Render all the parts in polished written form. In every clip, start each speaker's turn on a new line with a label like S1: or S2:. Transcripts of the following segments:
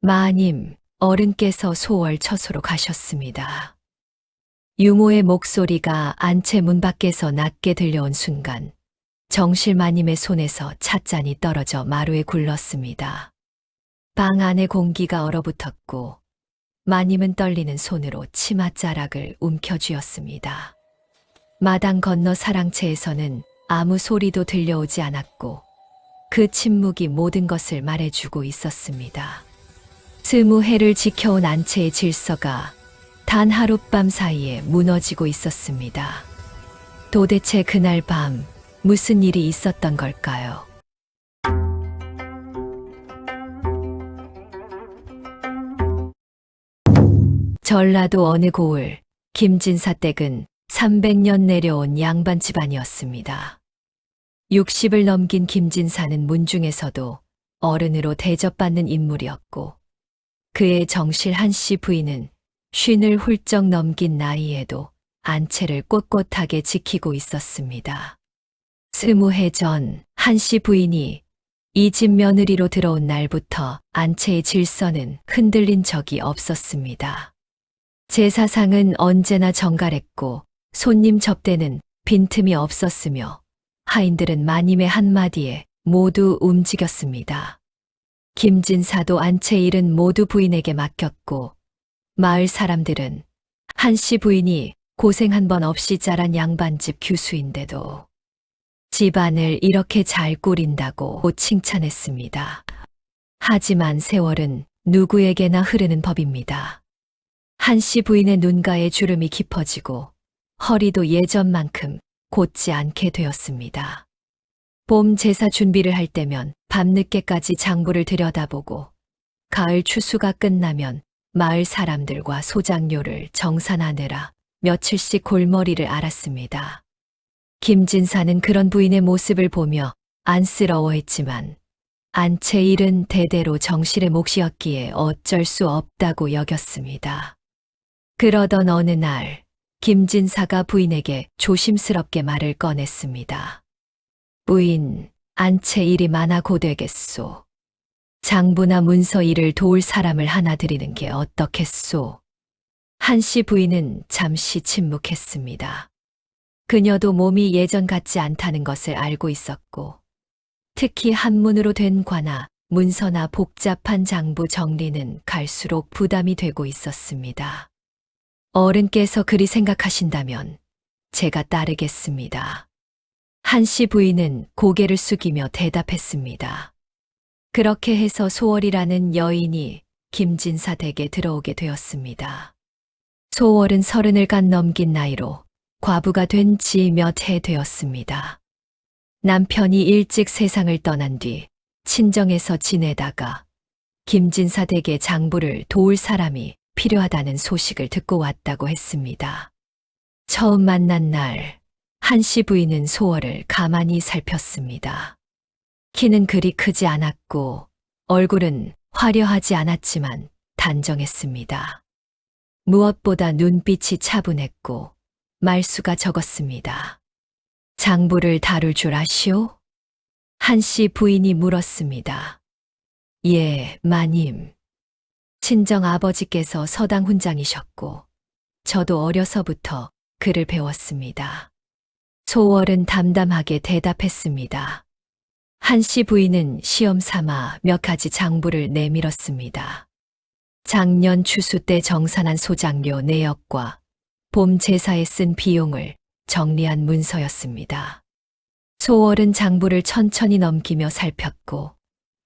S1: 마님, 어른께서 소월 처소로 가셨습니다. 유모의 목소리가 안채 문 밖에서 낮게 들려온 순간 정실 마님의 손에서 찻잔이 떨어져 마루에 굴렀습니다. 방 안의 공기가 얼어붙었고 마님은 떨리는 손으로 치맛자락을 움켜쥐었습니다. 마당 건너 사랑채에서는 아무 소리도 들려오지 않았고 그 침묵이 모든 것을 말해주고 있었습니다. 20해를 지켜온 안채의 질서가 단 하룻밤 사이에 무너지고 있었습니다. 도대체 그날 밤 무슨 일이 있었던 걸까요? 전라도 어느 고을 김진사 댁은 300년 내려온 양반 집안이었습니다. 60을 넘긴 김진사는 문중에서도 어른으로 대접받는 인물이었고 그의 정실 한씨 부인은 50을 훌쩍 넘긴 나이에도 안채를 꼿꼿하게 지키고 있었습니다. 20해 전 한씨 부인이 이 집 며느리로 들어온 날부터 안채의 질서는 흔들린 적이 없었습니다. 제사상은 언제나 정갈했고 손님 접대는 빈틈이 없었으며 하인들은 마님의 한마디에 모두 움직였습니다. 김진사도 안채 일은 모두 부인에게 맡겼고 마을 사람들은 한씨 부인이 고생 한 번 없이 자란 양반집 규수인데도 집안을 이렇게 잘 꾸린다고 칭찬했습니다. 하지만 세월은 누구에게나 흐르는 법입니다. 한씨 부인의 눈가에 주름이 깊어지고 허리도 예전만큼 곧지 않게 되었습니다. 봄 제사 준비를 할 때면 밤늦게까지 장부를 들여다보고 가을 추수가 끝나면 마을 사람들과 소장료를 정산하느라 며칠씩 골머리를 앓았습니다. 김진사는 그런 부인의 모습을 보며 안쓰러워했지만 안채 일은 대대로 정실의 몫이었기에 어쩔 수 없다고 여겼습니다. 그러던 어느 날 김진사가 부인에게 조심스럽게 말을 꺼냈습니다. 부인, 안채 일이 많아 고되겠소. 장부나 문서 일을 도울 사람을 하나 드리는 게 어떻겠소? 한씨 부인은 잠시 침묵했습니다. 그녀도 몸이 예전 같지 않다는 것을 알고 있었고 특히 한문으로 된 관나, 문서나 복잡한 장부 정리는 갈수록 부담이 되고 있었습니다. 어른께서 그리 생각하신다면 제가 따르겠습니다. 한씨 부인은 고개를 숙이며 대답했습니다. 그렇게 해서 소월이라는 여인이 김진사 댁에 들어오게 되었습니다. 소월은 30을 간 넘긴 나이로 과부가 된 지 몇 해 되었습니다. 남편이 일찍 세상을 떠난 뒤 친정에서 지내다가 김진사 댁의 장부를 도울 사람이 필요하다는 소식을 듣고 왔다고 했습니다. 처음 만난 날 한씨 부인은 소월을 가만히 살폈습니다. 키는 그리 크지 않았고 얼굴은 화려하지 않았지만 단정했습니다. 무엇보다 눈빛이 차분했고 말수가 적었습니다. 장부를 다룰 줄 아시오? 한씨 부인이 물었습니다. 예, 마님. 친정 아버지께서 서당 훈장이셨고 저도 어려서부터 글을 배웠습니다. 소월은 담담하게 대답했습니다. 한씨 부인은 시험 삼아 몇 가지 장부를 내밀었습니다. 작년 추수 때 정산한 소장료 내역과 봄 제사에 쓴 비용을 정리한 문서였습니다. 소월은 장부를 천천히 넘기며 살폈고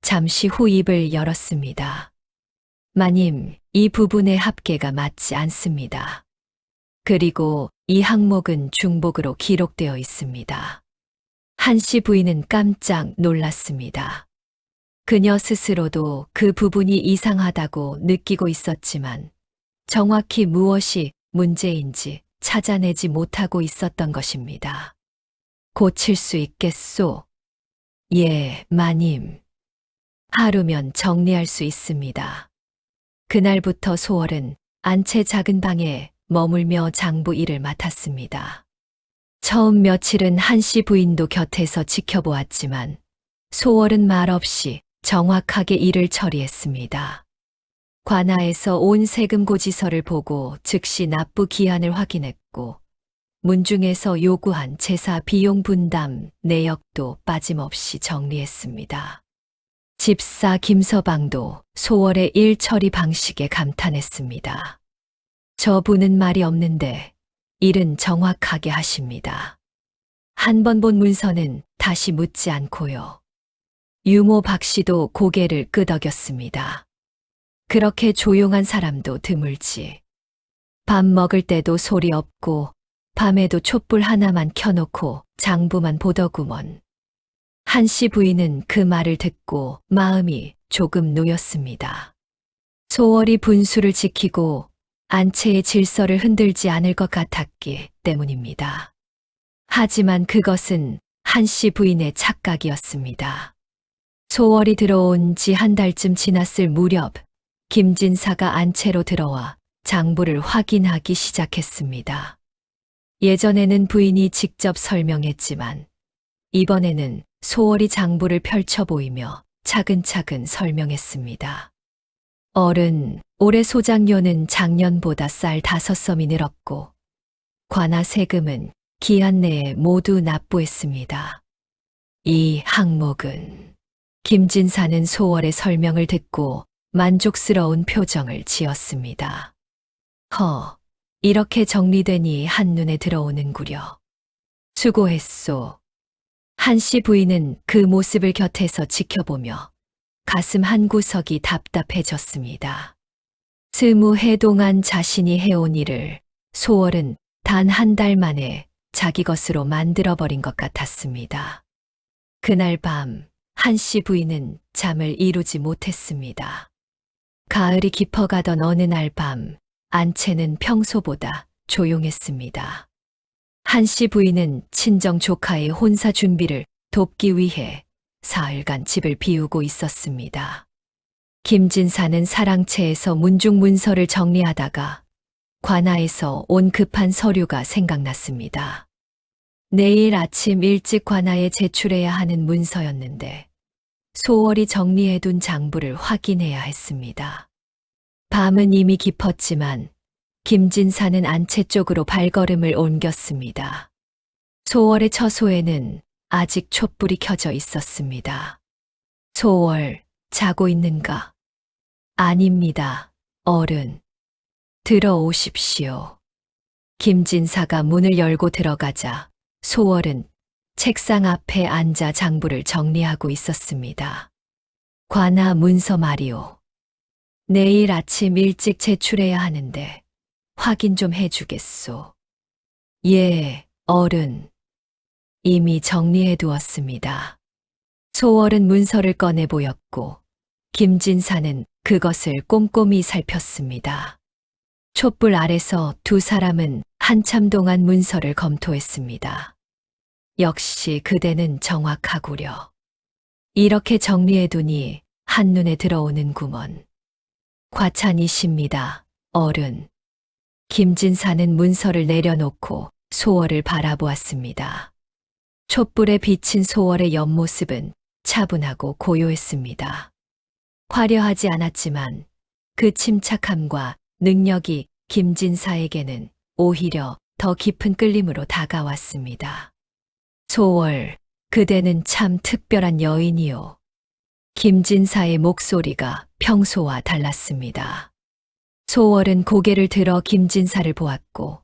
S1: 잠시 후 입을 열었습니다. 마님, 이 부분의 합계가 맞지 않습니다. 그리고 이 항목은 중복으로 기록되어 있습니다. 한씨 부인은 깜짝 놀랐습니다. 그녀 스스로도 그 부분이 이상하다고 느끼고 있었지만 정확히 무엇이 문제인지 찾아내지 못하고 있었던 것입니다. 고칠 수 있겠소? 예, 마님. 하루면 정리할 수 있습니다. 그날부터 소월은 안채 작은 방에 머물며 장부 일을 맡았습니다. 처음 며칠은 한씨 부인도 곁에서 지켜보았지만 소월은 말없이 정확하게 일을 처리했습니다. 관아에서 온 세금 고지서를 보고 즉시 납부 기한을 확인했고 문중에서 요구한 제사 비용 분담 내역도 빠짐없이 정리했습니다. 집사 김서방도 소월의 일 처리 방식에 감탄했습니다. 저분은 말이 없는데 일은 정확하게 하십니다. 한 번 본 문서는 다시 묻지 않고요. 유모 박 씨도 고개를 끄덕였습니다. 그렇게 조용한 사람도 드물지. 밥 먹을 때도 소리 없고 밤에도 촛불 하나만 켜놓고 장부만 보더구먼. 한씨 부인은 그 말을 듣고 마음이 조금 놓였습니다. 소월이 분수를 지키고 안채의 질서를 흔들지 않을 것 같았기 때문입니다. 하지만 그것은 한씨 부인의 착각이었습니다. 소월이 들어온 지 한 달쯤 지났을 무렵 김진사가 안채로 들어와 장부를 확인하기 시작했습니다. 예전에는 부인이 직접 설명했지만 이번에는 소월이 장부를 펼쳐 보이며 차근차근 설명했습니다. 어른, 올해 소장료는 작년보다 쌀 5섬이 늘었고 관아 세금은 기한 내에 모두 납부했습니다. 이 항목은 김진사는 소월의 설명을 듣고 만족스러운 표정을 지었습니다. 이렇게 정리되니 한눈에 들어오는구려. 수고했소. 한씨 부인은 그 모습을 곁에서 지켜보며 가슴 한구석이 답답해졌습니다. 20해 동안 자신이 해온 일을 소월은 단 한 달 만에 자기 것으로 만들어버린 것 같았습니다. 그날 밤 한씨 부인은 잠을 이루지 못했습니다. 가을이 깊어가던 어느 날 밤 안채는 평소보다 조용했습니다. 한씨 부인은 친정 조카의 혼사 준비를 돕기 위해 사흘간 집을 비우고 있었습니다. 김진사는 사랑채에서 문중 문서를 정리하다가 관아에서 온 급한 서류가 생각났습니다. 내일 아침 일찍 관아에 제출해야 하는 문서였는데 소월이 정리해둔 장부를 확인해야 했습니다. 밤은 이미 깊었지만 김진사는 안채 쪽으로 발걸음을 옮겼습니다. 소월의 처소에는 아직 촛불이 켜져 있었습니다. 소월, 자고 있는가? 아닙니다, 어른. 들어오십시오. 김진사가 문을 열고 들어가자 소월은 책상 앞에 앉아 장부를 정리하고 있었습니다. 관아 문서 말이오. 내일 아침 일찍 제출해야 하는데 확인 좀 해주겠소. 예, 어른. 이미 정리해 두었습니다. 소월은 문서를 꺼내 보였고 김진사는 그것을 꼼꼼히 살폈습니다. 촛불 아래서 두 사람은 한참 동안 문서를 검토했습니다. 역시 그대는 정확하구려. 이렇게 정리해두니 한눈에 들어오는구먼. 과찬이십니다, 어른. 김진사는 문서를 내려놓고 소월을 바라보았습니다. 촛불에 비친 소월의 옆모습은 차분하고 고요했습니다. 화려하지 않았지만 그 침착함과 능력이 김진사에게는 오히려 더 깊은 끌림으로 다가왔습니다. 소월, 그대는 참 특별한 여인이요. 김진사의 목소리가 평소와 달랐습니다. 소월은 고개를 들어 김진사를 보았고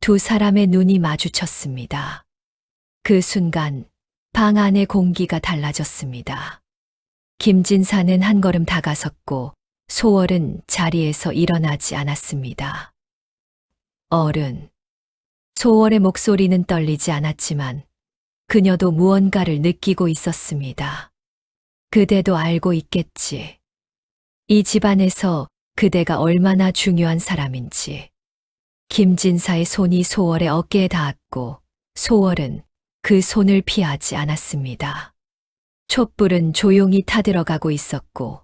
S1: 두 사람의 눈이 마주쳤습니다. 그 순간 방 안의 공기가 달라졌습니다. 김진사는 한 걸음 다가섰고 소월은 자리에서 일어나지 않았습니다. 어른. 소월의 목소리는 떨리지 않았지만 그녀도 무언가를 느끼고 있었습니다. 그대도 알고 있겠지. 이 집안에서 그대가 얼마나 중요한 사람인지. 김진사의 손이 소월의 어깨에 닿았고 소월은 그 손을 피하지 않았습니다. 촛불은 조용히 타들어가고 있었고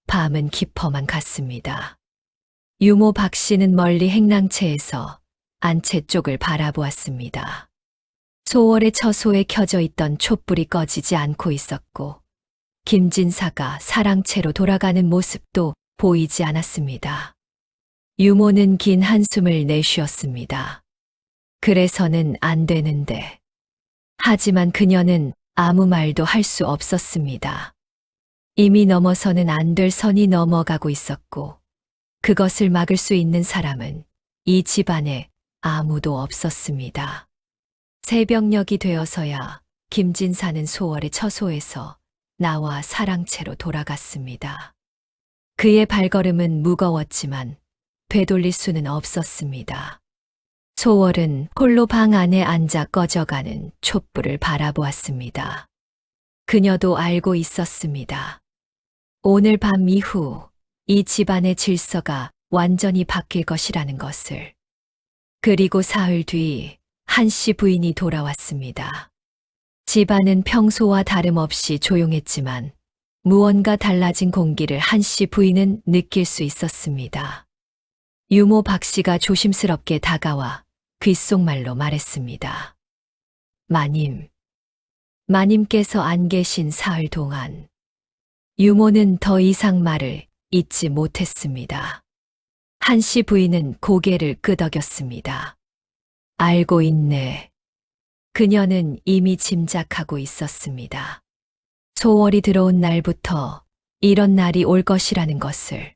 S1: 밤은 깊어만 갔습니다. 유모 박 씨는 멀리 행랑채에서 안채 쪽을 바라보았습니다. 소월의 처소에 켜져 있던 촛불이 꺼지지 않고 있었고 김진사가 사랑채로 돌아가는 모습도 보이지 않았습니다. 유모는 긴 한숨을 내쉬었습니다. 그래서는 안 되는데. 하지만 그녀는 아무 말도 할 수 없었습니다. 이미 넘어서는 안 될 선이 넘어가고 있었고, 그것을 막을 수 있는 사람은 이 집안에 아무도 없었습니다. 새벽녘이 되어서야 김진사는 소월의 처소에서 나와 사랑채로 돌아갔습니다. 그의 발걸음은 무거웠지만 되돌릴 수는 없었습니다. 소월은 홀로 방 안에 앉아 꺼져가는 촛불을 바라보았습니다. 그녀도 알고 있었습니다. 오늘 밤 이후 이 집안의 질서가 완전히 바뀔 것이라는 것을. 그리고 사흘 뒤 한씨 부인이 돌아왔습니다. 집안은 평소와 다름없이 조용했지만 무언가 달라진 공기를 한씨 부인은 느낄 수 있었습니다. 유모 박씨가 조심스럽게 다가와 귓속말로 말했습니다. 마님께서 안 계신 사흘 동안 유모는 더 이상 말을 잇지 못했습니다. 한씨 부인은 고개를 끄덕였습니다. 알고 있네. 그녀는 이미 짐작하고 있었습니다. 소월이 들어온 날부터 이런 날이 올 것이라는 것을.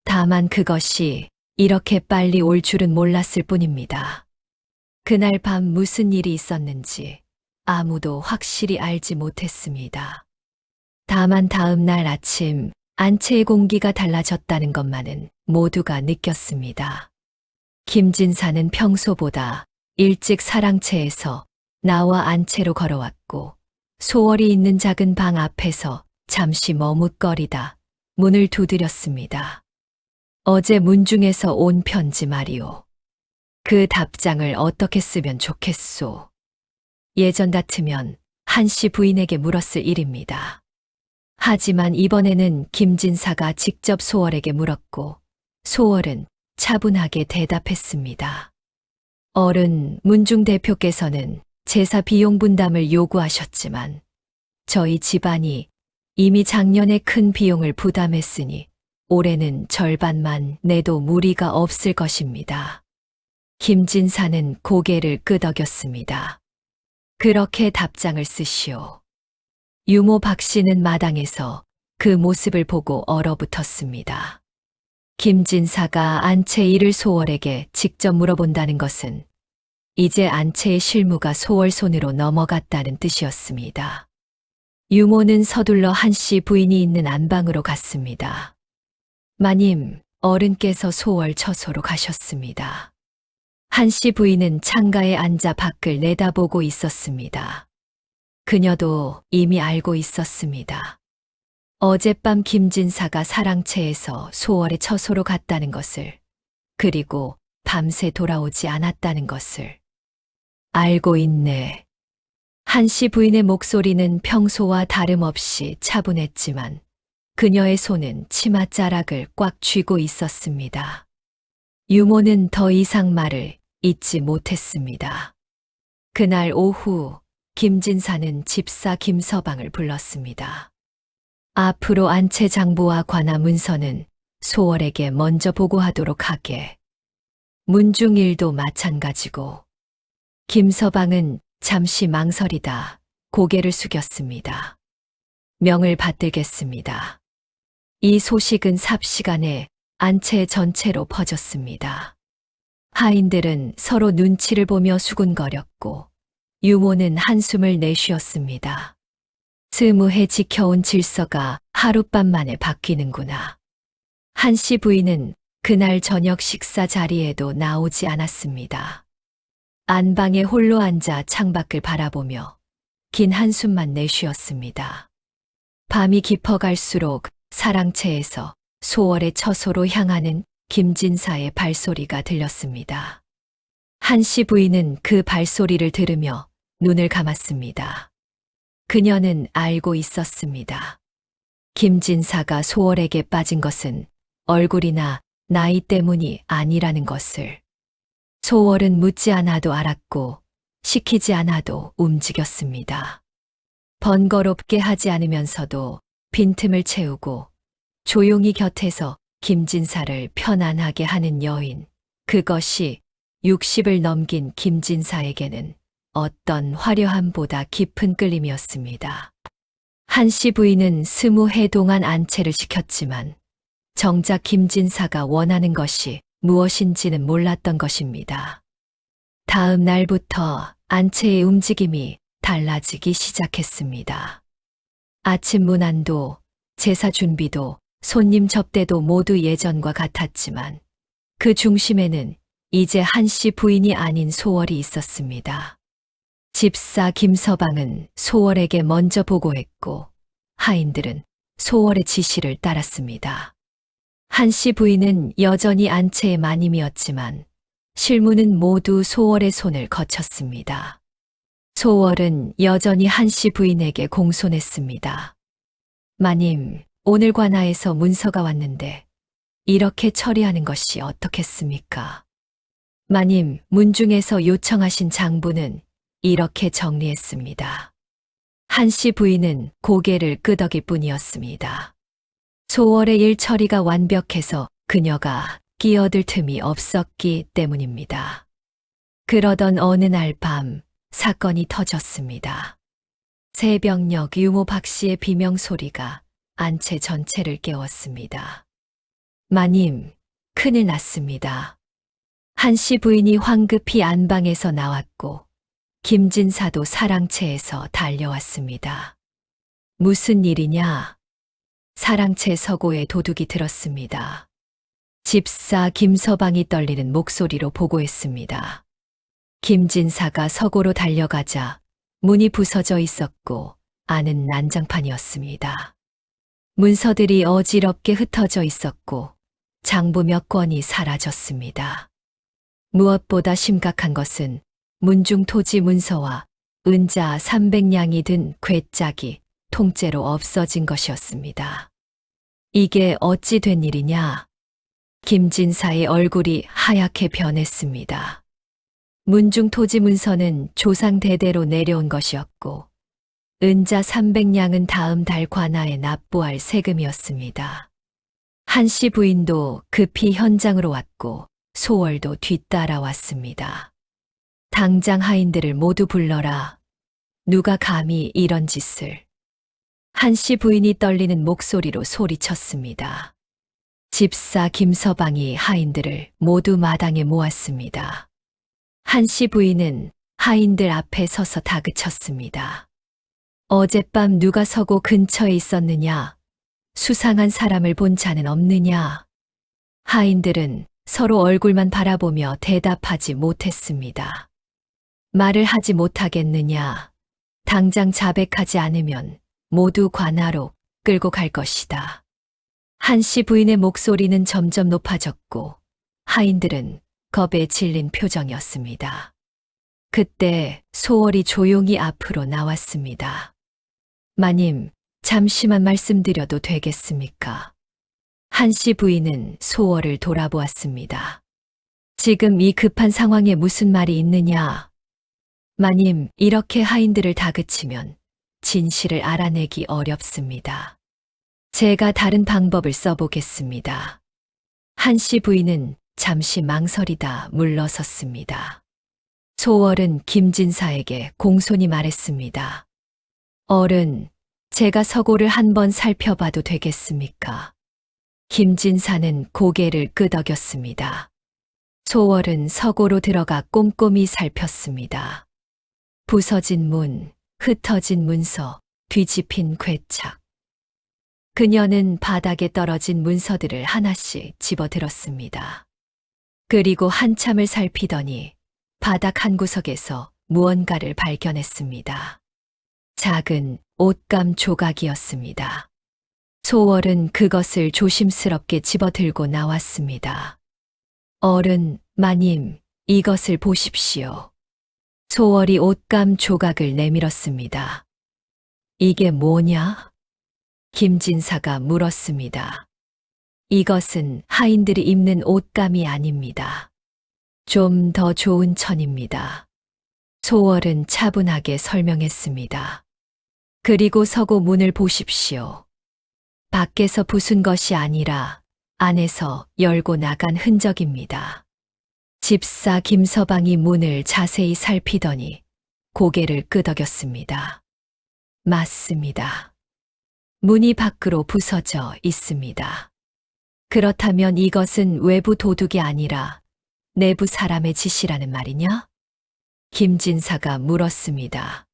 S1: 다만 그것이 이렇게 빨리 올 줄은 몰랐을 뿐입니다. 그날 밤 무슨 일이 있었는지 아무도 확실히 알지 못했습니다. 다만 다음 날 아침 안채의 공기가 달라졌다는 것만은 모두가 느꼈습니다. 김진사는 평소보다 일찍 사랑채에서 나와 안채로 걸어왔고 소월이 있는 작은 방 앞에서 잠시 머뭇거리다 문을 두드렸습니다. 어제 문중에서 온 편지 말이오. 그 답장을 어떻게 쓰면 좋겠소. 예전 같으면 한씨 부인에게 물었을 일입니다. 하지만 이번에는 김진사가 직접 소월에게 물었고 소월은 차분하게 대답했습니다. 어른 문중 대표께서는 제사 비용 분담을 요구하셨지만 저희 집안이 이미 작년에 큰 비용을 부담했으니 올해는 절반만 내도 무리가 없을 것입니다. 김진사는 고개를 끄덕였습니다. 그렇게 답장을 쓰시오. 유모 박씨는 마당에서 그 모습을 보고 얼어붙었습니다. 김진사가 안채 일을 소월에게 직접 물어본다는 것은 이제 안채의 실무가 소월 손으로 넘어갔다는 뜻이었습니다. 유모는 서둘러 한씨 부인이 있는 안방으로 갔습니다. 마님, 어른께서 소월 처소로 가셨습니다. 한씨 부인은 창가에 앉아 밖을 내다보고 있었습니다. 그녀도 이미 알고 있었습니다. 어젯밤 김진사가 사랑채에서 소월의 처소로 갔다는 것을, 그리고 밤새 돌아오지 않았다는 것을. 알고 있네. 한씨 부인의 목소리는 평소와 다름없이 차분했지만 그녀의 손은 치맛자락을 꽉 쥐고 있었습니다. 유모는 더 이상 말을 잇지 못했습니다. 그날 오후 김진사는 집사 김서방을 불렀습니다. 앞으로 안채 장부와 관하 문서는 소월에게 먼저 보고하도록 하게. 문중 일도 마찬가지고. 김서방은 잠시 망설이다 고개를 숙였습니다. 명을 받들겠습니다. 이 소식은 삽시간에 안채 전체로 퍼졌습니다. 하인들은 서로 눈치를 보며 수군거렸고 유모는 한숨을 내쉬었습니다. 스무해 지켜온 질서가 하룻밤 만에 바뀌는구나. 한씨 부인은 그날 저녁 식사 자리에도 나오지 않았습니다. 안방에 홀로 앉아 창밖을 바라보며 긴 한숨만 내쉬었습니다. 밤이 깊어갈수록 사랑채에서 소월의 처소로 향하는 김진사의 발소리가 들렸습니다. 한씨 부인은 그 발소리를 들으며 눈을 감았습니다. 그녀는 알고 있었습니다. 김진사가 소월에게 빠진 것은 얼굴이나 나이 때문이 아니라는 것을. 소월은 묻지 않아도 알았고 시키지 않아도 움직였습니다. 번거롭게 하지 않으면서도 빈틈을 채우고 조용히 곁에서 김진사를 편안하게 하는 여인. 그것이 60을 넘긴 김진사에게는 어떤 화려함보다 깊은 끌림이었습니다. 한씨 부인은 20해 동안 안채를 시켰지만 정작 김진사가 원하는 것이 무엇인지는 몰랐던 것입니다. 다음 날부터 안채의 움직임이 달라지기 시작했습니다. 아침 문안도, 제사 준비도, 손님 접대도 모두 예전과 같았지만 그 중심에는 이제 한씨 부인이 아닌 소월이 있었습니다. 집사 김서방은 소월에게 먼저 보고했고 하인들은 소월의 지시를 따랐습니다. 한씨 부인은 여전히 안채의 마님이었지만 실무는 모두 소월의 손을 거쳤습니다. 소월은 여전히 한씨 부인에게 공손했습니다. 마님, 오늘 관하에서 문서가 왔는데 이렇게 처리하는 것이 어떻겠습니까? 마님, 문중에서 요청하신 장부는 이렇게 정리했습니다. 한씨 부인은 고개를 끄덕일 뿐이었습니다. 소월의 일 처리가 완벽해서 그녀가 끼어들 틈이 없었기 때문입니다. 그러던 어느 날 밤 사건이 터졌습니다. 새벽녘 유모 박씨의 비명소리가 안채 전체를 깨웠습니다. 마님, 큰일 났습니다. 한씨 부인이 황급히 안방에서 나왔고 김진사도 사랑채에서 달려왔습니다. 무슨 일이냐? 사랑채 서고에 도둑이 들었습니다. 집사 김서방이 떨리는 목소리로 보고했습니다. 김진사가 서고로 달려가자 문이 부서져 있었고 안은 난장판이었습니다. 문서들이 어지럽게 흩어져 있었고 장부 몇 권이 사라졌습니다. 무엇보다 심각한 것은 문중 토지 문서와 은자 300냥이 든 괴짝이 통째로 없어진 것이었습니다. 이게 어찌 된 일이냐? 김진사의 얼굴이 하얗게 변했습니다. 문중 토지 문서는 조상 대대로 내려온 것이었고 은자 300냥은 다음 달 관아에 납부할 세금이었습니다. 한씨 부인도 급히 현장으로 왔고 소월도 뒤따라왔습니다. 당장 하인들을 모두 불러라. 누가 감히 이런 짓을. 한씨 부인이 떨리는 목소리로 소리쳤습니다. 집사 김서방이 하인들을 모두 마당에 모았습니다. 한씨 부인은 하인들 앞에 서서 다그쳤습니다. 어젯밤 누가 서고 근처에 있었느냐? 수상한 사람을 본 자는 없느냐? 하인들은 서로 얼굴만 바라보며 대답하지 못했습니다. 말을 하지 못하겠느냐? 당장 자백하지 않으면 모두 관아로 끌고 갈 것이다. 한씨 부인의 목소리는 점점 높아졌고 하인들은 겁에 질린 표정이었습니다. 그때 소월이 조용히 앞으로 나왔습니다. 마님, 잠시만 말씀드려도 되겠습니까? 한씨 부인은 소월을 돌아보았습니다. 지금 이 급한 상황에 무슨 말이 있느냐? 마님, 이렇게 하인들을 다그치면 진실을 알아내기 어렵습니다. 제가 다른 방법을 써보겠습니다. 한씨 부인은 잠시 망설이다 물러섰습니다. 소월은 김진사에게 공손히 말했습니다. 어른, 제가 서고를 한번 살펴봐도 되겠습니까? 김진사는 고개를 끄덕였습니다. 소월은 서고로 들어가 꼼꼼히 살폈습니다. 부서진 문, 흩어진 문서, 뒤집힌 괴착. 그녀는 바닥에 떨어진 문서들을 하나씩 집어들었습니다. 그리고 한참을 살피더니 바닥 한 구석에서 무언가를 발견했습니다. 작은 옷감 조각이었습니다. 소월은 그것을 조심스럽게 집어들고 나왔습니다. 어른, 마님, 이것을 보십시오. 소월이 옷감 조각을 내밀었습니다. 이게 뭐냐? 김진사가 물었습니다. 이것은 하인들이 입는 옷감이 아닙니다. 좀 더 좋은 천입니다. 소월은 차분하게 설명했습니다. 그리고 서고 문을 보십시오. 밖에서 부순 것이 아니라 안에서 열고 나간 흔적입니다. 집사 김서방이 문을 자세히 살피더니 고개를 끄덕였습니다. 맞습니다. 문이 밖으로 부서져 있습니다. 그렇다면 이것은 외부 도둑이 아니라 내부 사람의 짓이라는 말이냐? 김진사가 물었습니다.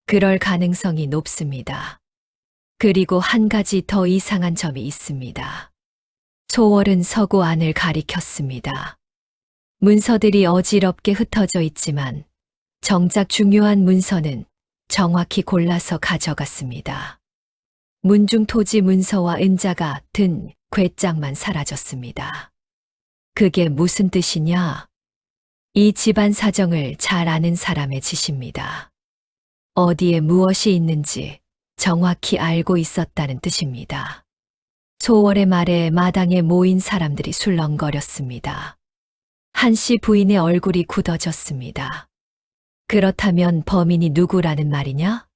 S1: 그럴 가능성이 높습니다. 그리고 한 가지 더 이상한 점이 있습니다. 소월은 서고 안을 가리켰습니다. 문서들이 어지럽게 흩어져 있지만 정작 중요한 문서는 정확히 골라서 가져갔습니다. 문중토지 문서와 은자가 든 궤장만 사라졌습니다. 그게 무슨 뜻이냐? 이 집안 사정을 잘 아는 사람의 짓입니다. 어디에 무엇이 있는지 정확히 알고 있었다는 뜻입니다. 소월의 말에 마당에 모인 사람들이 술렁거렸습니다. 한씨 부인의 얼굴이 굳어졌습니다. 그렇다면 범인이 누구라는 말이냐?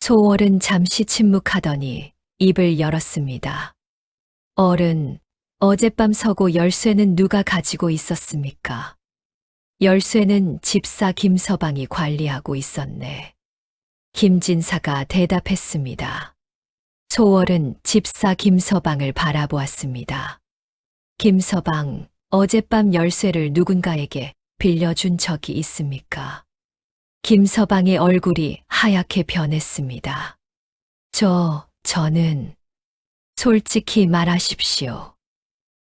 S1: 소월은 잠시 침묵하더니 입을 열었습니다. 어른, 어젯밤 서고 열쇠는 누가 가지고 있었습니까? 열쇠는 집사 김서방이 관리하고 있었네. 김진사가 대답했습니다. 소월은 집사 김서방을 바라보았습니다. 김서방, 어젯밤 열쇠를 누군가에게 빌려준 적이 있습니까? 김서방의 얼굴이 하얗게 변했습니다. 저는 솔직히 말하십시오.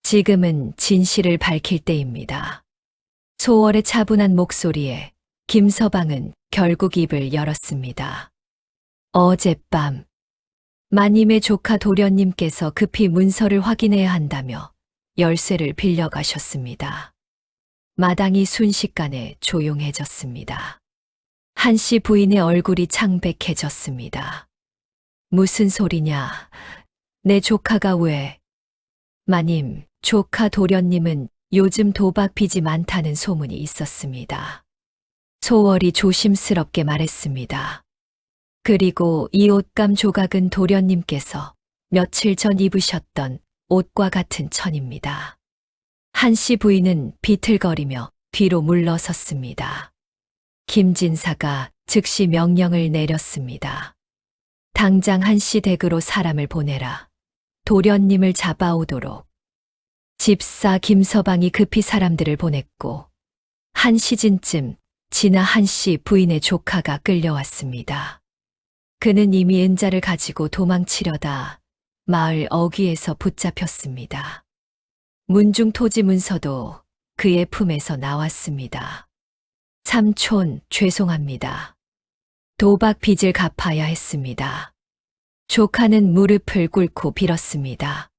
S1: 지금은 진실을 밝힐 때입니다. 소월의 차분한 목소리에 김서방은 결국 입을 열었습니다. 어젯밤 마님의 조카 도련님께서 급히 문서를 확인해야 한다며 열쇠를 빌려가셨습니다. 마당이 순식간에 조용해졌습니다. 한씨 부인의 얼굴이 창백해졌습니다. 무슨 소리냐? 내 조카가 왜? 마님, 조카 도련님은 요즘 도박 빚이 많다는 소문이 있었습니다. 소월이 조심스럽게 말했습니다. 그리고 이 옷감 조각은 도련님께서 며칠 전 입으셨던 옷과 같은 천입니다. 한씨 부인은 비틀거리며 뒤로 물러섰습니다. 김진사가 즉시 명령을 내렸습니다. 당장 한씨 댁으로 사람을 보내라. 도련님을 잡아오도록. 집사 김서방이 급히 사람들을 보냈고 한 시즌쯤 지나 한씨 부인의 조카가 끌려왔습니다. 그는 이미 은자를 가지고 도망치려다 마을 어귀에서 붙잡혔습니다. 문중토지 문서도 그의 품에서 나왔습니다. 삼촌, 죄송합니다. 도박 빚을 갚아야 했습니다. 조카는 무릎을 꿇고 빌었습니다.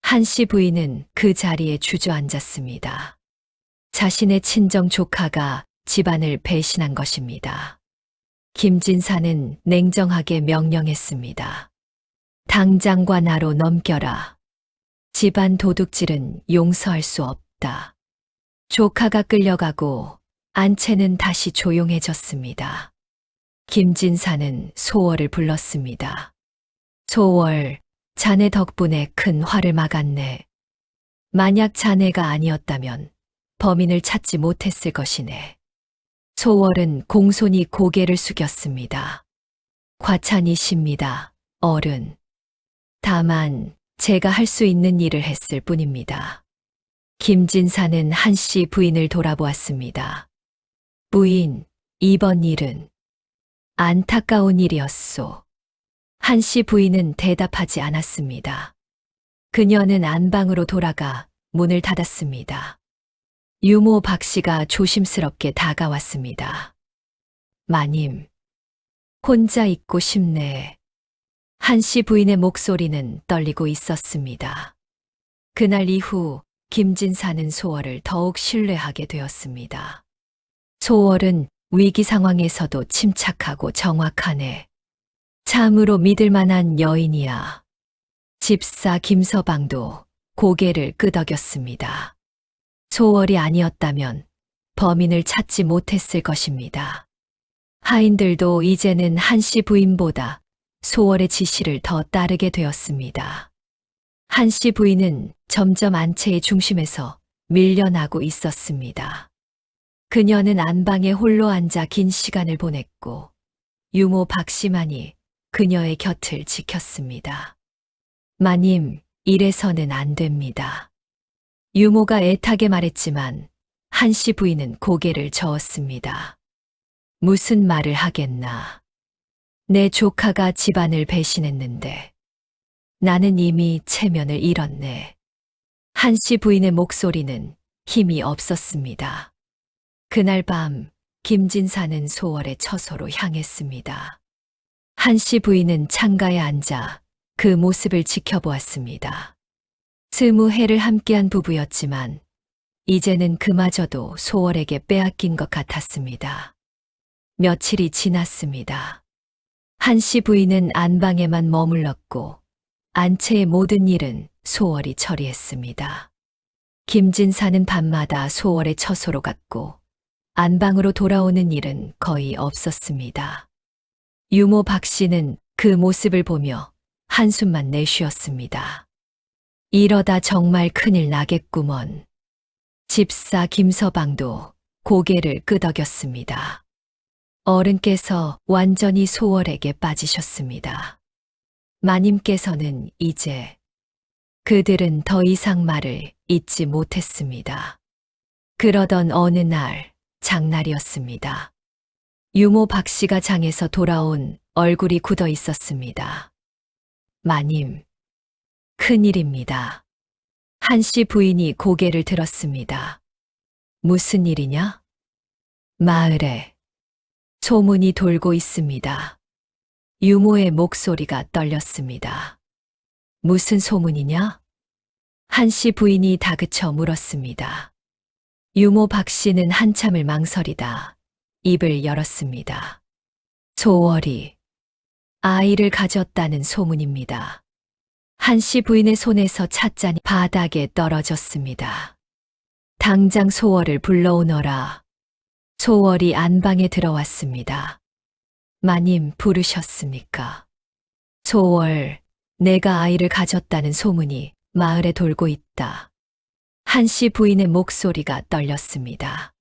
S1: 한씨 부인은 그 자리에 주저앉았습니다. 자신의 친정 조카가 집안을 배신한 것입니다. 김진사는 냉정하게 명령했습니다. 당장과 나로 넘겨라. 집안 도둑질은 용서할 수 없다. 조카가 끌려가고 안채는 다시 조용해졌습니다. 김진사는 소월을 불렀습니다. 소월, 자네 덕분에 큰 화를 막았네. 만약 자네가 아니었다면 범인을 찾지 못했을 것이네. 소월은 공손히 고개를 숙였습니다. 과찬이십니다, 어른. 다만 제가 할 수 있는 일을 했을 뿐입니다. 김진사는 한씨 부인을 돌아보았습니다. 부인, 이번 일은 안타까운 일이었소. 한씨 부인은 대답하지 않았습니다. 그녀는 안방으로 돌아가 문을 닫았습니다. 유모 박씨가 조심스럽게 다가왔습니다. 마님, 혼자 있고 싶네. 한씨 부인의 목소리는 떨리고 있었습니다. 그날 이후 김진사는 소월을 더욱 신뢰하게 되었습니다. 소월은 위기 상황에서도 침착하고 정확하네. 참으로 믿을 만한 여인이야. 집사 김서방도 고개를 끄덕였습니다. 소월이 아니었다면 범인을 찾지 못했을 것입니다. 하인들도 이제는 한씨 부인보다 소월의 지시를 더 따르게 되었습니다. 한씨 부인은 점점 안채의 중심에서 밀려나고 있었습니다. 그녀는 안방에 홀로 앉아 긴 시간을 보냈고 유모 박씨만이 그녀의 곁을 지켰습니다. 마님, 이래서는 안 됩니다. 유모가 애타게 말했지만 한씨 부인은 고개를 저었습니다. 무슨 말을 하겠나. 내 조카가 집안을 배신했는데 나는 이미 체면을 잃었네. 한씨 부인의 목소리는 힘이 없었습니다. 그날 밤 김진사는 소월의 처소로 향했습니다. 한씨 부인은 창가에 앉아 그 모습을 지켜보았습니다. 20해를 함께한 부부였지만 이제는 그마저도 소월에게 빼앗긴 것 같았습니다. 며칠이 지났습니다. 한씨 부인은 안방에만 머물렀고 안채의 모든 일은 소월이 처리했습니다. 김진사는 밤마다 소월의 처소로 갔고 안방으로 돌아오는 일은 거의 없었습니다. 유모 박씨는 그 모습을 보며 한숨만 내쉬었습니다. 이러다 정말 큰일 나겠구먼. 집사 김서방도 고개를 끄덕였습니다. 어른께서 완전히 소월에게 빠지셨습니다. 마님께서는 이제 그들은 더 이상 말을 잇지 못했습니다. 그러던 어느 날 장날이었습니다. 유모 박씨가 장에서 돌아온 얼굴이 굳어 있었습니다. 마님, 큰일입니다. 한씨 부인이 고개를 들었습니다. 무슨 일이냐? 마을에 소문이 돌고 있습니다. 유모의 목소리가 떨렸습니다. 무슨 소문이냐? 한씨 부인이 다그쳐 물었습니다. 유모 박씨는 한참을 망설이다 입을 열었습니다. 소월이 아이를 가졌다는 소문입니다. 한씨 부인의 손에서 찻잔이 바닥에 떨어졌습니다. 당장 소월을 불러오너라. 소월이 안방에 들어왔습니다. 마님 부르셨습니까? 소월, 내가 아이를 가졌다는 소문이 마을에 돌고 있다. 한씨 부인의 목소리가 떨렸습니다.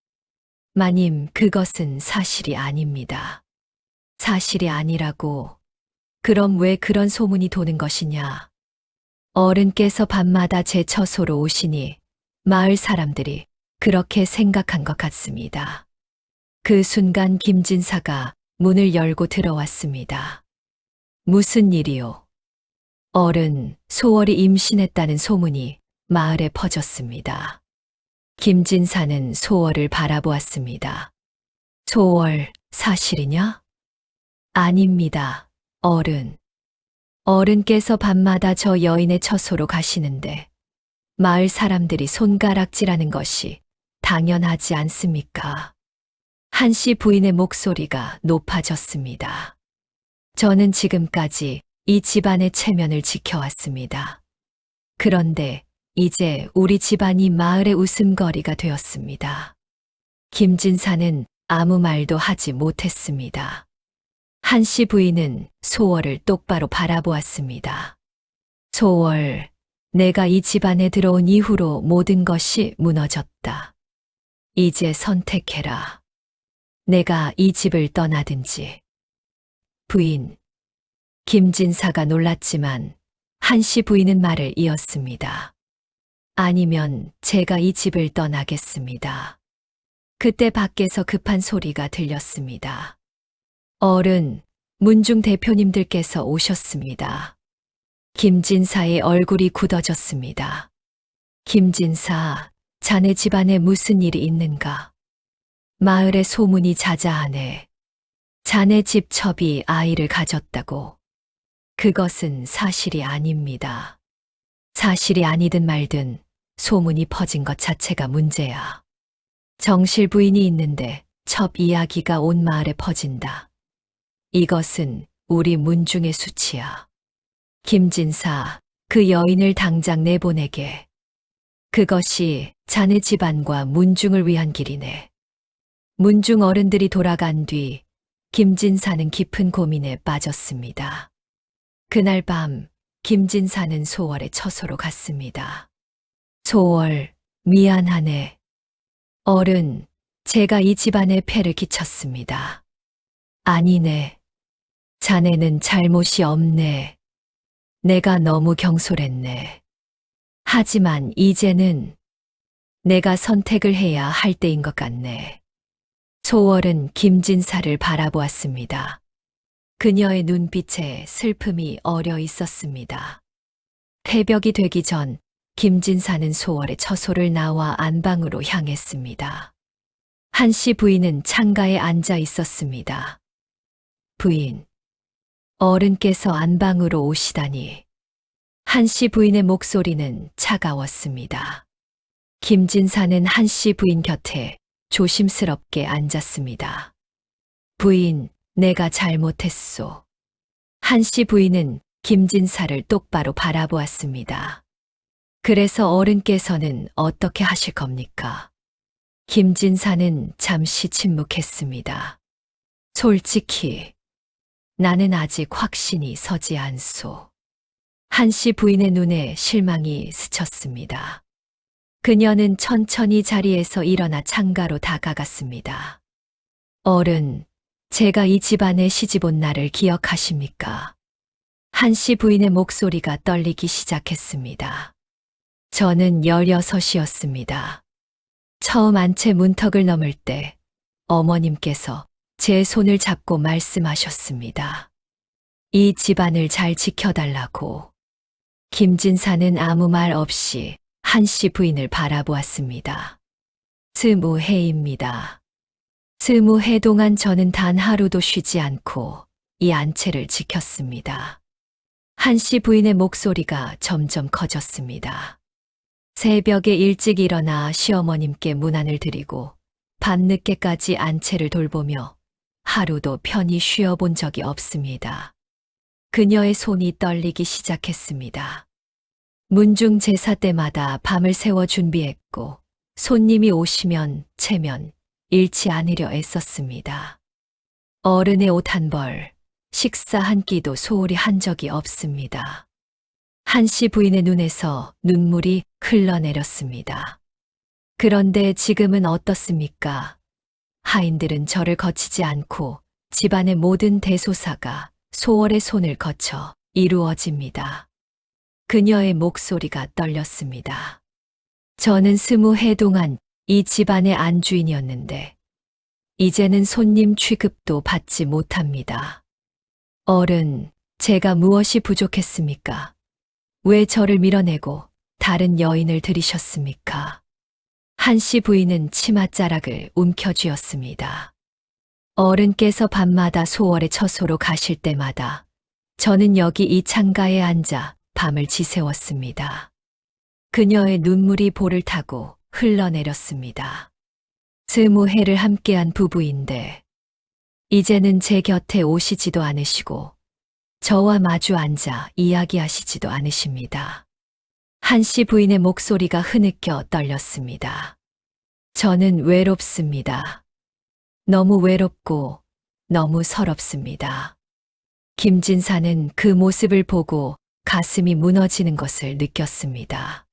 S1: 마님, 그것은 사실이 아닙니다. 사실이 아니라고. 그럼 왜 그런 소문이 도는 것이냐? 어른께서 밤마다 제 처소로 오시니 마을 사람들이 그렇게 생각한 것 같습니다. 그 순간 김진사가 문을 열고 들어왔습니다. 무슨 일이요? 어른, 소월이 임신했다는 소문이 마을에 퍼졌습니다. 김진사는 소월을 바라보았습니다. 소월, 사실이냐? 아닙니다, 어른. 어른께서 밤마다 저 여인의 처소로 가시는데 마을 사람들이 손가락질하는 것이 당연하지 않습니까? 한씨 부인의 목소리가 높아졌습니다. 저는 지금까지 이 집안의 체면을 지켜왔습니다. 그런데 이제 우리 집안이 마을의 웃음거리가 되었습니다. 김진사는 아무 말도 하지 못했습니다. 한씨 부인은 소월을 똑바로 바라보았습니다. 소월, 내가 이 집안에 들어온 이후로 모든 것이 무너졌다. 이제 선택해라. 내가 이 집을 떠나든지. 부인. 김진사가 놀랐지만 한씨 부인은 말을 이었습니다. 아니면 제가 이 집을 떠나겠습니다. 그때 밖에서 급한 소리가 들렸습니다. 어른, 문중 대표님들께서 오셨습니다. 김진사의 얼굴이 굳어졌습니다. 김진사, 자네 집안에 무슨 일이 있는가? 마을의 소문이 자자하네. 자네 집 첩이 아이를 가졌다고. 그것은 사실이 아닙니다. 사실이 아니든 말든 소문이 퍼진 것 자체가 문제야. 정실 부인이 있는데 첩 이야기가 온 마을에 퍼진다. 이것은 우리 문중의 수치야. 김진사, 그 여인을 당장 내보내게. 그것이 자네 집안과 문중을 위한 길이네. 문중 어른들이 돌아간 뒤 김진사는 깊은 고민에 빠졌습니다. 그날 밤 김진사는 소월의 처소로 갔습니다. 소월, 미안하네. 어른, 제가 이 집안에 폐를 끼쳤습니다. 아니네. 자네는 잘못이 없네. 내가 너무 경솔했네. 하지만 이제는 내가 선택을 해야 할 때인 것 같네. 소월은 김진사를 바라보았습니다. 그녀의 눈빛에 슬픔이 어려 있었습니다. 새벽이 되기 전 김진사는 소월의 처소를 나와 안방으로 향했습니다. 한씨 부인은 창가에 앉아 있었습니다. 부인, 어른께서 안방으로 오시다니. 한씨 부인의 목소리는 차가웠습니다. 김진사는 한씨 부인 곁에 조심스럽게 앉았습니다. 부인, 내가 잘못했소. 한씨 부인은 김진사를 똑바로 바라보았습니다. 그래서 어른께서는 어떻게 하실 겁니까? 김진사는 잠시 침묵했습니다. 솔직히 나는 아직 확신이 서지 않소. 한씨 부인의 눈에 실망이 스쳤습니다. 그녀는 천천히 자리에서 일어나 창가로 다가갔습니다. 어른, 제가 이 집안에 시집 온 날을 기억하십니까? 한씨 부인의 목소리가 떨리기 시작했습니다. 저는 16이었습니다. 처음 안채 문턱을 넘을 때 어머님께서 제 손을 잡고 말씀하셨습니다. 이 집안을 잘 지켜달라고. 김진사는 아무 말 없이 한씨 부인을 바라보았습니다. 20해입니다. 20해 동안 저는 단 하루도 쉬지 않고 이 안채를 지켰습니다. 한씨 부인의 목소리가 점점 커졌습니다. 새벽에 일찍 일어나 시어머님께 문안을 드리고 밤늦게까지 안채를 돌보며 하루도 편히 쉬어본 적이 없습니다. 그녀의 손이 떨리기 시작했습니다. 문중 제사 때마다 밤을 새워 준비했고 손님이 오시면 체면 잃지 않으려 애썼습니다. 어른의 옷 한 벌, 식사 한 끼도 소홀히 한 적이 없습니다. 한씨 부인의 눈에서 눈물이 흘러내렸습니다. 그런데 지금은 어떻습니까? 하인들은 저를 거치지 않고 집안의 모든 대소사가 소월의 손을 거쳐 이루어집니다. 그녀의 목소리가 떨렸습니다. 저는 20해 동안 이 집안의 안주인이었는데 이제는 손님 취급도 받지 못합니다. 어른, 제가 무엇이 부족했습니까? 왜 저를 밀어내고 다른 여인을 들이셨습니까? 한씨 부인은 치맛자락을 움켜쥐었습니다. 어른께서 밤마다 소월의 처소로 가실 때마다 저는 여기 이 창가에 앉아 밤을 지새웠습니다. 그녀의 눈물이 볼을 타고 흘러내렸습니다. 20해를 함께한 부부인데 이제는 제 곁에 오시지도 않으시고 저와 마주 앉아 이야기하시지도 않으십니다. 한씨 부인의 목소리가 흐느껴 떨렸습니다. 저는 외롭습니다. 너무 외롭고 너무 서럽습니다. 김진사는 그 모습을 보고 가슴이 무너지는 것을 느꼈습니다.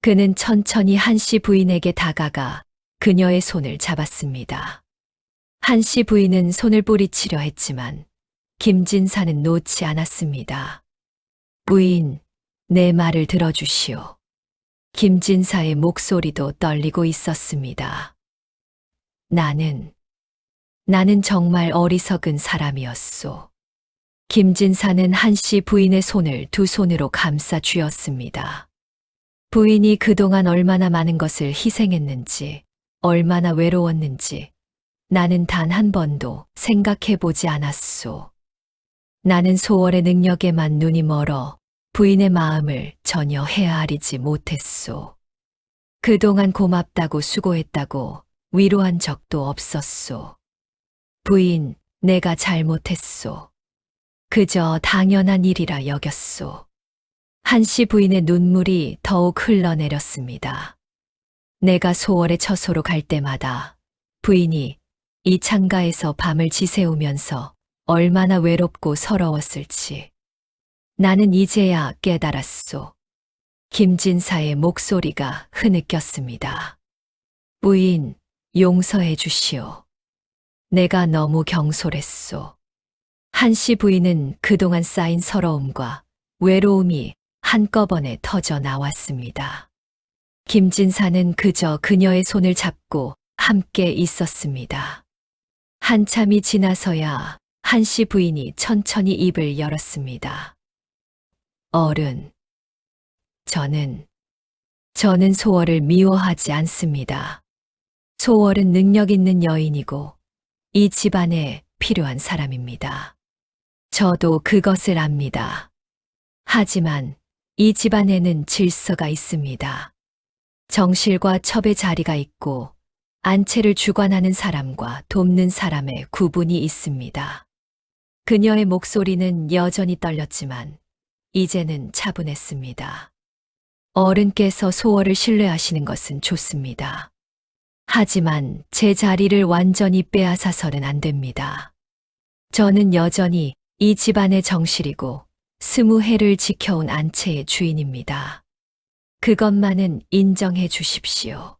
S1: 그는 천천히 한씨 부인에게 다가가 그녀의 손을 잡았습니다. 한씨 부인은 손을 뿌리치려 했지만 김진사는 놓지 않았습니다. 부인, 내 말을 들어주시오. 김진사의 목소리도 떨리고 있었습니다. 나는 정말 어리석은 사람이었소. 김진사는 한씨 부인의 손을 두 손으로 감싸 쥐었습니다. 부인이 그동안 얼마나 많은 것을 희생했는지, 얼마나 외로웠는지 나는 단 한 번도 생각해 보지 않았소. 나는 소월의 능력에만 눈이 멀어 부인의 마음을 전혀 헤아리지 못했소. 그동안 고맙다고 수고했다고 위로한 적도 없었소. 부인, 내가 잘못했소. 그저 당연한 일이라 여겼소. 한씨 부인의 눈물이 더욱 흘러내렸습니다. 내가 소월의 처소로 갈 때마다 부인이 이 창가에서 밤을 지새우면서 얼마나 외롭고 서러웠을지 나는 이제야 깨달았소. 김진사의 목소리가 흐느꼈습니다. 부인, 용서해 주시오. 내가 너무 경솔했소. 한씨 부인은 그동안 쌓인 서러움과 외로움이 한꺼번에 터져 나왔습니다. 김진사는 그저 그녀의 손을 잡고 함께 있었습니다. 한참이 지나서야 한씨 부인이 천천히 입을 열었습니다. 어른, 저는 소월을 미워하지 않습니다. 소월은 능력 있는 여인이고 이 집안에 필요한 사람입니다. 저도 그것을 압니다. 하지만 이 집안에는 질서가 있습니다. 정실과 첩의 자리가 있고 안채를 주관하는 사람과 돕는 사람의 구분이 있습니다. 그녀의 목소리는 여전히 떨렸지만 이제는 차분했습니다. 어른께서 소월을 신뢰하시는 것은 좋습니다. 하지만 제 자리를 완전히 빼앗아서는 안 됩니다. 저는 여전히 이 집안의 정실이고 20해를 지켜온 안채의 주인입니다. 그것만은 인정해 주십시오.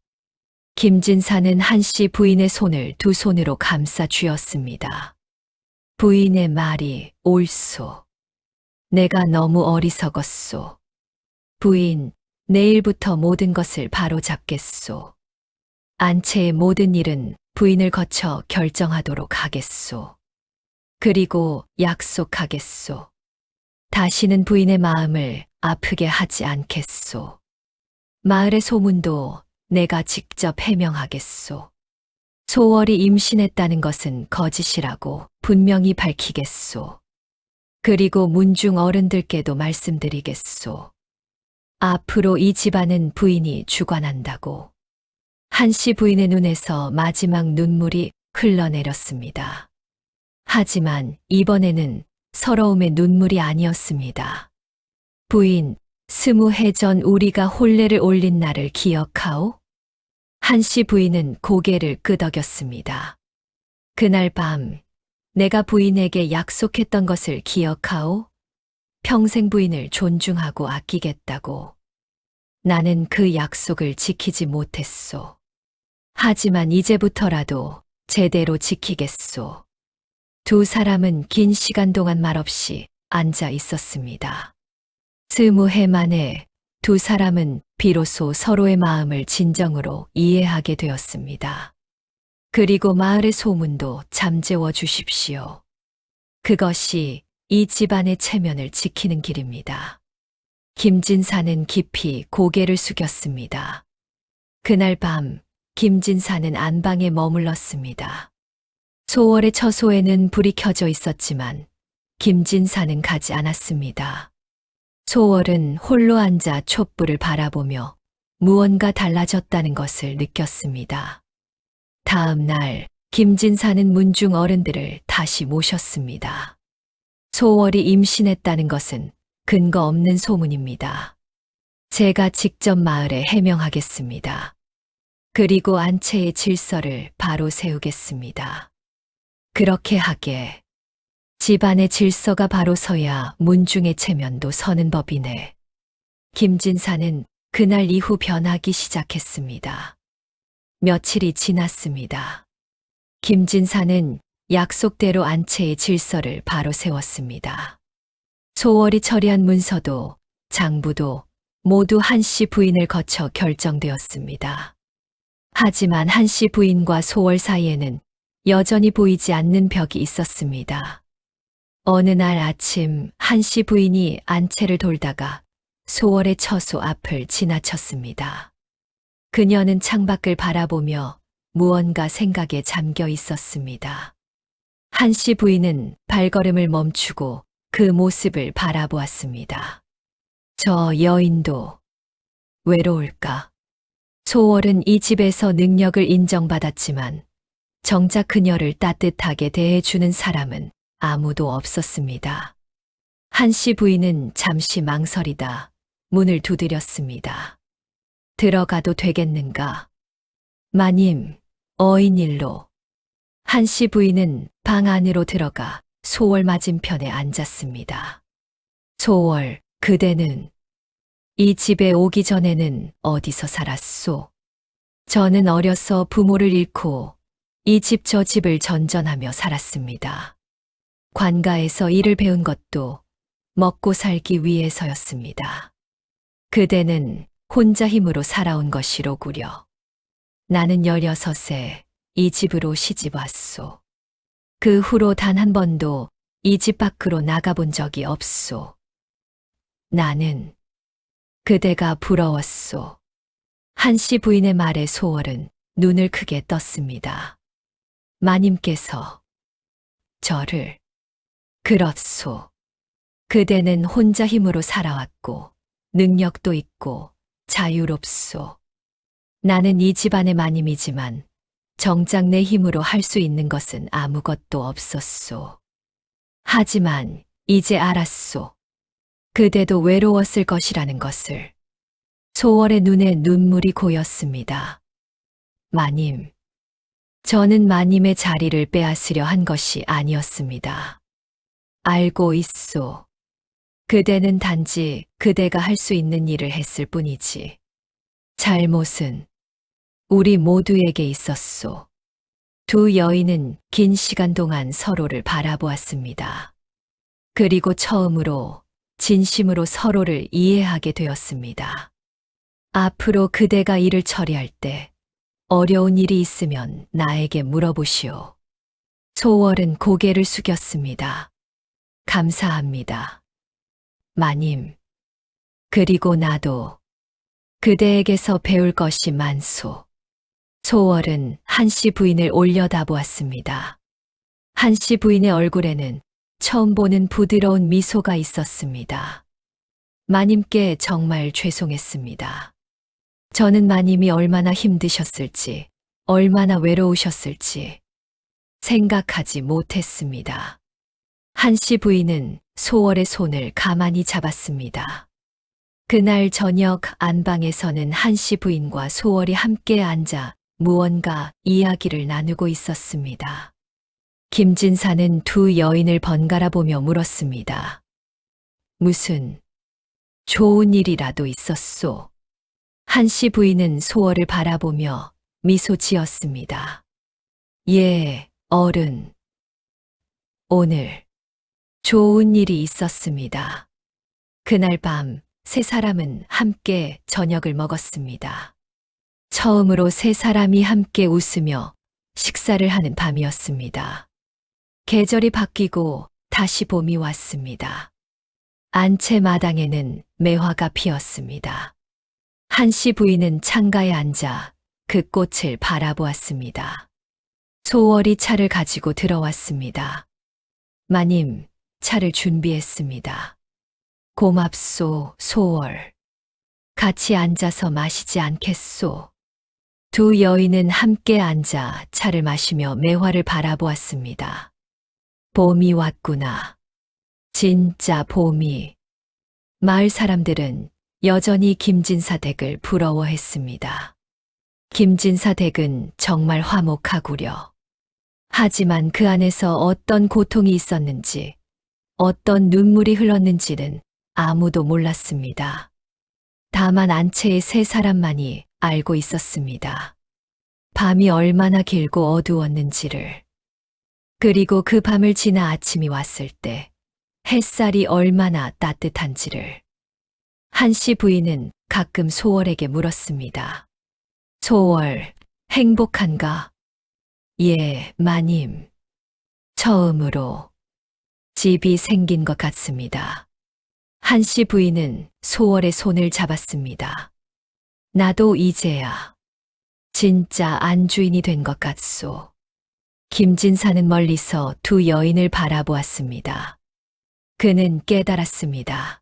S1: 김진사는 한씨 부인의 손을 두 손으로 감싸 쥐었습니다. 부인의 말이 옳소. 내가 너무 어리석었소. 부인, 내일부터 모든 것을 바로잡겠소. 안채의 모든 일은 부인을 거쳐 결정하도록 하겠소. 그리고 약속하겠소. 다시는 부인의 마음을 아프게 하지 않겠소. 마을의 소문도 내가 직접 해명하겠소. 소월이 임신했다는 것은 거짓이라고 분명히 밝히겠소. 그리고 문중 어른들께도 말씀드리겠소. 앞으로 이 집안은 부인이 주관한다고. 한씨 부인의 눈에서 마지막 눈물이 흘러내렸습니다. 하지만 이번에는 서러움의 눈물이 아니었습니다. 부인, 20해 전 우리가 혼례를 올린 날을 기억하오? 한씨 부인은 고개를 끄덕였습니다. 그날 밤 내가 부인에게 약속했던 것을 기억하오? 평생 부인을 존중하고 아끼겠다고. 나는 그 약속을 지키지 못했소. 하지만 이제부터라도 제대로 지키겠소. 두 사람은 긴 시간 동안 말없이 앉아 있었습니다. 20해 만에 두 사람은 비로소 서로의 마음을 진정으로 이해하게 되었습니다. 그리고 마을의 소문도 잠재워 주십시오. 그것이 이 집안의 체면을 지키는 길입니다. 김진사는 깊이 고개를 숙였습니다. 그날 밤 김진사는 안방에 머물렀습니다. 소월의 처소에는 불이 켜져 있었지만 김진사는 가지 않았습니다. 소월은 홀로 앉아 촛불을 바라보며 무언가 달라졌다는 것을 느꼈습니다. 다음 날 김진사는 문중 어른들을 다시 모셨습니다. 소월이 임신했다는 것은 근거 없는 소문입니다. 제가 직접 마을에 해명하겠습니다. 그리고 안채의 질서를 바로 세우겠습니다. 그렇게 하게 집안의 질서가 바로 서야 문중의 체면도 서는 법이네. 김진사는 그날 이후 변하기 시작했습니다. 며칠이 지났습니다. 김진사는 약속대로 안채의 질서를 바로 세웠습니다. 소월이 처리한 문서도 장부도 모두 한씨 부인을 거쳐 결정되었습니다. 하지만 한씨 부인과 소월 사이에는 여전히 보이지 않는 벽이 있었습니다. 어느 날 아침 한씨 부인이 안채를 돌다가 소월의 처소 앞을 지나쳤습니다. 그녀는 창밖을 바라보며 무언가 생각에 잠겨 있었습니다. 한씨 부인은 발걸음을 멈추고 그 모습을 바라보았습니다. 저 여인도 외로울까? 소월은 이 집에서 능력을 인정받았지만 정작 그녀를 따뜻하게 대해주는 사람은 아무도 없었습니다. 한씨 부인은 잠시 망설이다 문을 두드렸습니다. 들어가도 되겠는가? 마님, 어인일로. 한씨 부인은 방 안으로 들어가 소월 맞은편에 앉았습니다. 소월, 그대는 이 집에 오기 전에는 어디서 살았소? 저는 어려서 부모를 잃고 이 집 저 집을 전전하며 살았습니다. 관가에서 일을 배운 것도 먹고 살기 위해서였습니다. 그대는 혼자 힘으로 살아온 것이로구려. 나는 16세 이 집으로 시집 왔소. 그 후로 단 한 번도 이 집 밖으로 나가본 적이 없소. 나는 그대가 부러웠소. 한씨 부인의 말에 소월은 눈을 크게 떴습니다. 마님께서 저를 그렇소. 그대는 혼자 힘으로 살아왔고 능력도 있고 자유롭소. 나는 이 집안의 마님이지만 정작 내 힘으로 할 수 있는 것은 아무것도 없었소. 하지만 이제 알았소. 그대도 외로웠을 것이라는 것을. 소월의 눈에 눈물이 고였습니다. 마님, 저는 마님의 자리를 빼앗으려 한 것이 아니었습니다. 알고 있소. 그대는 단지 그대가 할 수 있는 일을 했을 뿐이지. 잘못은 우리 모두에게 있었소. 두 여인은 긴 시간 동안 서로를 바라보았습니다. 그리고 처음으로 진심으로 서로를 이해하게 되었습니다. 앞으로 그대가 일을 처리할 때 어려운 일이 있으면 나에게 물어보시오. 소월은 고개를 숙였습니다. 감사합니다. 마님, 그리고 나도 그대에게서 배울 것이 많소. 소월은 한씨 부인을 올려다보았습니다. 한씨 부인의 얼굴에는 처음 보는 부드러운 미소가 있었습니다. 마님께 정말 죄송했습니다. 저는 마님이 얼마나 힘드셨을지, 얼마나 외로우셨을지 생각하지 못했습니다. 한씨 부인은 소월의 손을 가만히 잡았습니다. 그날 저녁 안방에서는 한씨 부인과 소월이 함께 앉아 무언가 이야기를 나누고 있었습니다. 김진사는 두 여인을 번갈아 보며 물었습니다. 무슨 좋은 일이라도 있었소? 한씨 부인은 소월을 바라보며 미소 지었습니다. 예, 어른. 오늘 좋은 일이 있었습니다. 그날 밤 세 사람은 함께 저녁을 먹었습니다. 처음으로 세 사람이 함께 웃으며 식사를 하는 밤이었습니다. 계절이 바뀌고 다시 봄이 왔습니다. 안채 마당에는 매화가 피었습니다. 한씨 부인은 창가에 앉아 그 꽃을 바라보았습니다. 소월이 차를 가지고 들어왔습니다. 마님, 차를 준비했습니다. 고맙소, 소월. 같이 앉아서 마시지 않겠소? 두 여인은 함께 앉아 차를 마시며 매화를 바라보았습니다. 봄이 왔구나. 진짜 봄이. 마을 사람들은 여전히 김진사 댁을 부러워했습니다. 김진사 댁은 정말 화목하구려. 하지만 그 안에서 어떤 고통이 있었는지, 어떤 눈물이 흘렀는지는 아무도 몰랐습니다. 다만 안채의 세 사람만이 알고 있었습니다. 밤이 얼마나 길고 어두웠는지를. 그리고 그 밤을 지나 아침이 왔을 때 햇살이 얼마나 따뜻한지를. 한씨 부인은 가끔 소월에게 물었습니다. 소월, 행복한가? 예, 마님. 처음으로 집이 생긴 것 같습니다. 한씨 부인은 소월의 손을 잡았습니다. 나도 이제야 진짜 안주인이 된 것 같소. 김진사는 멀리서 두 여인을 바라보았습니다. 그는 깨달았습니다.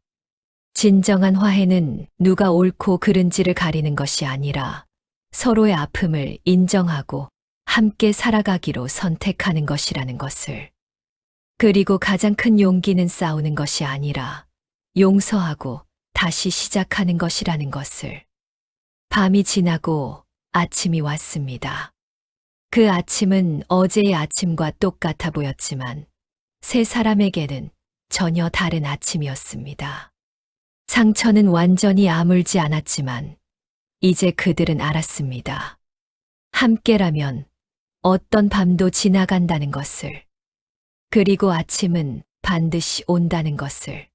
S1: 진정한 화해는 누가 옳고 그른지를 가리는 것이 아니라 서로의 아픔을 인정하고 함께 살아가기로 선택하는 것이라는 것을. 그리고 가장 큰 용기는 싸우는 것이 아니라 용서하고 다시 시작하는 것이라는 것을. 밤이 지나고 아침이 왔습니다. 그 아침은 어제의 아침과 똑같아 보였지만 세 사람에게는 전혀 다른 아침이었습니다. 상처는 완전히 아물지 않았지만 이제 그들은 알았습니다. 함께라면 어떤 밤도 지나간다는 것을, 그리고 아침은 반드시 온다는 것을.